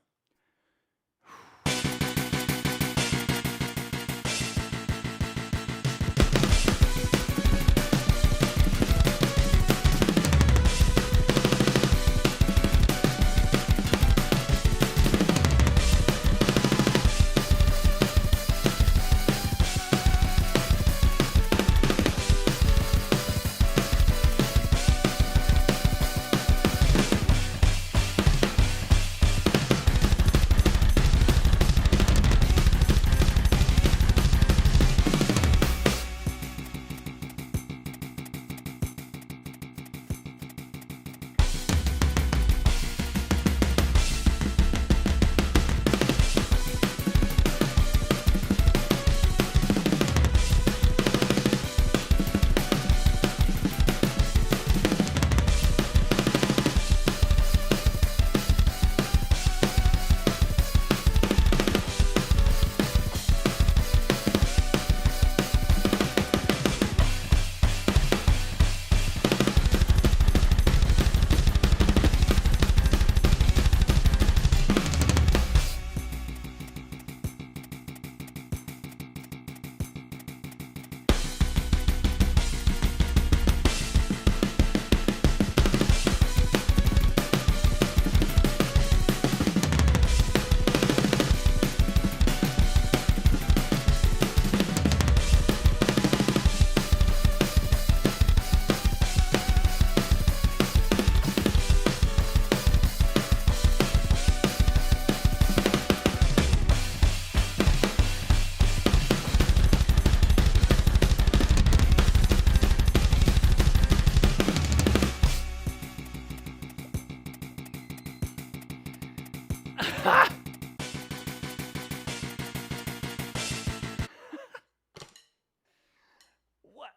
What?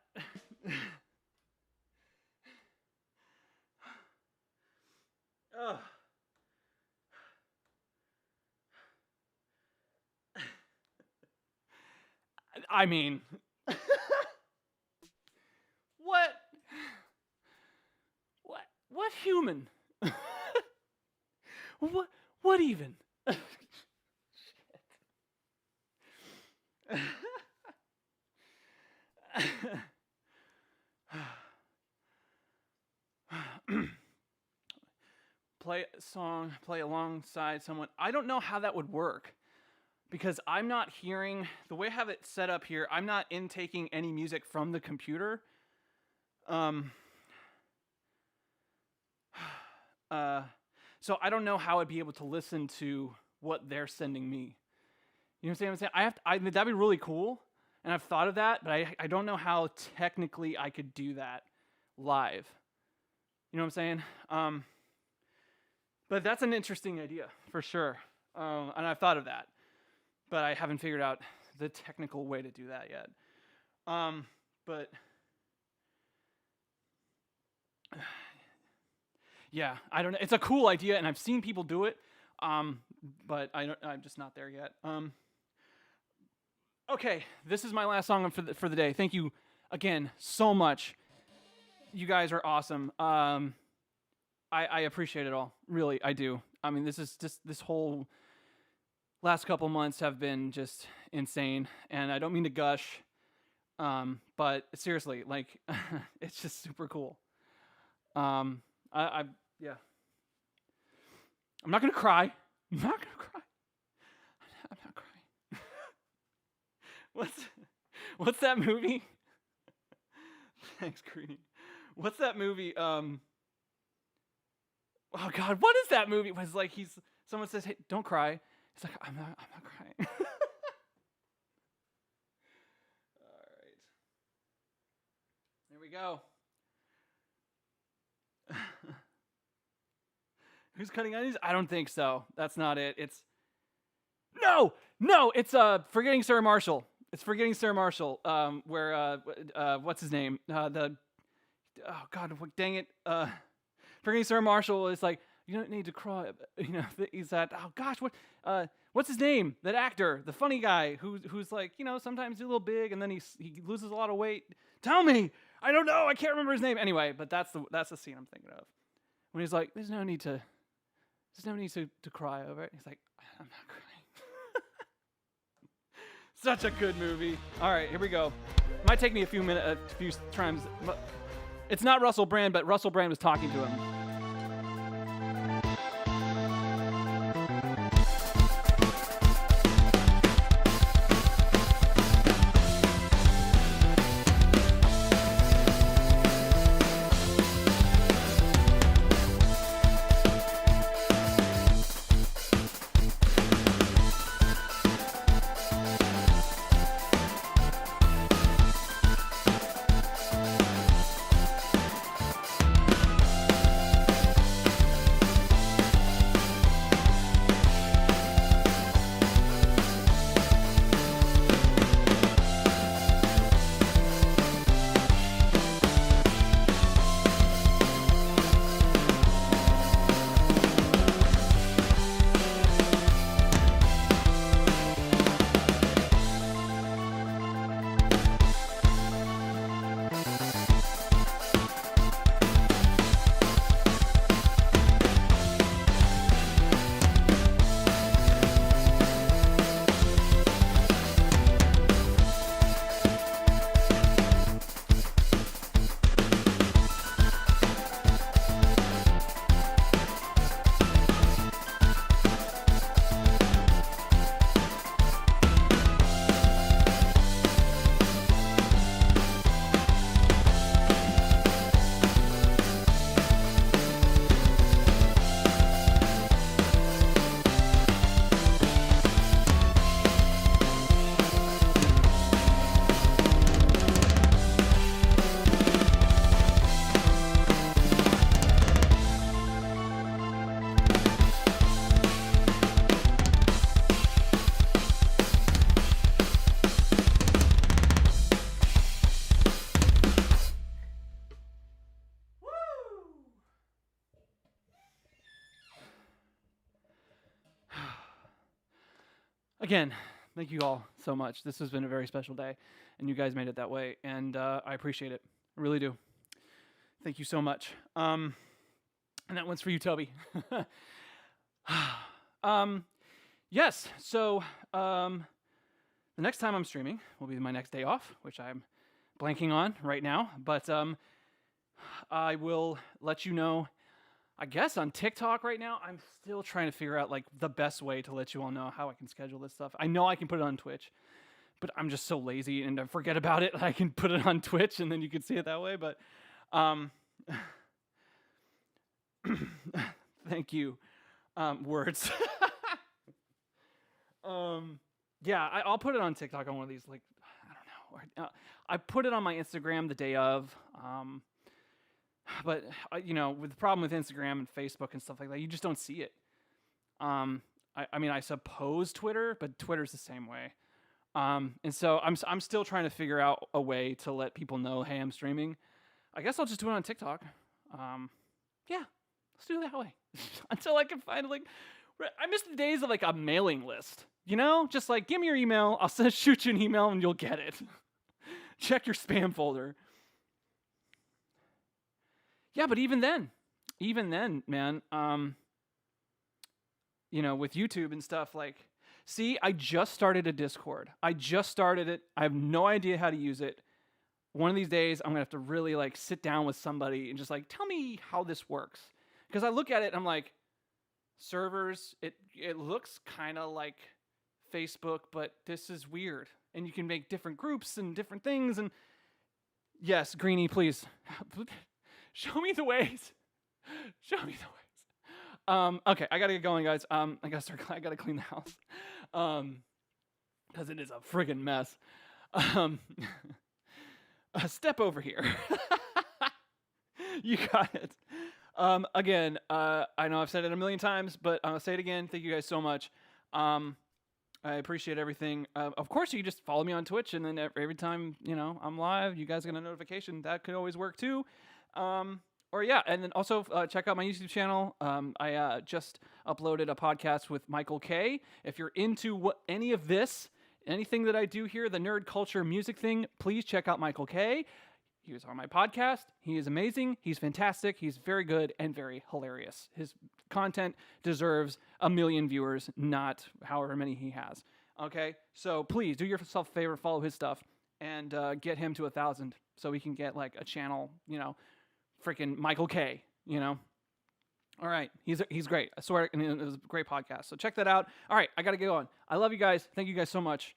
Ugh. I mean, what? What human? What even? Play a song, play alongside someone. I don't know how that would work because I'm not hearing, the way I have it set up here, I'm not intaking any music from the computer. So I don't know how I'd be able to listen to what they're sending me. You know what I'm saying? That'd be really cool, and I've thought of that, but I don't know how technically I could do that live. You know what I'm saying? But that's an interesting idea, for sure. And I've thought of that, but I haven't figured out the technical way to do that yet. But Yeah, I don't know. It's a cool idea, and I've seen people do it, but I'm just not there yet. Okay, this is my last song for the day. Thank you again so much. You guys are awesome. I appreciate it all. Really, I do. I mean, this whole last couple months have been just insane, and I don't mean to gush, but seriously, like, it's just super cool. Yeah. I'm not gonna cry. I'm not gonna cry. I'm not crying. What's that movie? Thanks, Greeny. What's that movie? Oh God, what is that movie? It was like someone says, "Hey, don't cry." He's like, I'm not crying." All right. There we go. Who's cutting onions? I don't think so. That's not it. It's no. It's Forgetting Sarah Marshall. It's Forgetting Sarah Marshall. Where what's his name? Oh God, dang it. Forgetting Sarah Marshall is like, you don't need to cry. You know, he's that. Oh gosh, what's his name? That actor, the funny guy who's like, you know, sometimes he's a little big and then he loses a lot of weight. Tell me. I don't know. I can't remember his name. Anyway, but that's the scene I'm thinking of when he's like, there's no need to cry over it. He's like, I'm not crying. Such a good movie. All right, here we go. Might take me a few times. It's not Russell Brand, but Russell Brand was talking to him. Again, thank you all so much. This has been a very special day, and you guys made it that way, and I appreciate it. I really do. Thank you so much. And that one's for you, Toby. Yes, so the next time I'm streaming will be my next day off, which I'm blanking on right now, but I will let you know, I guess, on TikTok right now. I'm still trying to figure out like the best way to let you all know how I can schedule this stuff. I know I can put it on Twitch, but I'm just so lazy and I forget about it. I can put it on Twitch and then you can see it that way, but thank you. Words. Yeah, I'll put it on TikTok on one of these, like, I don't know. I put it on my Instagram the day of, but you know, with the problem with Instagram and Facebook and stuff like that, you just don't see it. I mean, I suppose Twitter, but Twitter's the same way. And so I'm still trying to figure out a way to let people know, hey, I'm streaming. I guess I'll just do it on TikTok. Yeah, let's do it that way. Until I can find I miss the days of like a mailing list. You know, just like give me your email. I'll shoot you an email and you'll get it. Check your spam folder. Yeah, but even then, man, you know, with YouTube and stuff, like, see, I just started a Discord. I just started it. I have no idea how to use it. One of these days, I'm gonna have to really like sit down with somebody and just like tell me how this works. Because I look at it and I'm like, servers, it looks kind of like Facebook, but this is weird. And you can make different groups and different things. And yes, Greenie, please show me the ways. Show me the ways. Okay, I gotta get going, guys. I gotta clean the house. Because it is a friggin' mess. Step over here. You got it. Again, I know I've said it a million times, but I'll say it again. Thank you guys so much. I appreciate everything. Of course, you can just follow me on Twitch, and then every time, you know, I'm live, you guys get a notification. That could always work too. Or yeah, and then also check out my YouTube channel. I just uploaded a podcast with Michael K. If you're into any of this, anything that I do here, the nerd culture music thing, please check out Michael K. He was on my podcast. He is amazing. He's fantastic. He's very good and very hilarious. His content deserves 1 million viewers, not however many he has. Okay? So please do yourself a favor, follow his stuff, and get him to 1,000 so we can get like a channel, you know, freaking Michael K, you know? All right. He's great. I swear, and it was a great podcast. So check that out. All right. I got to get going. I love you guys. Thank you guys so much.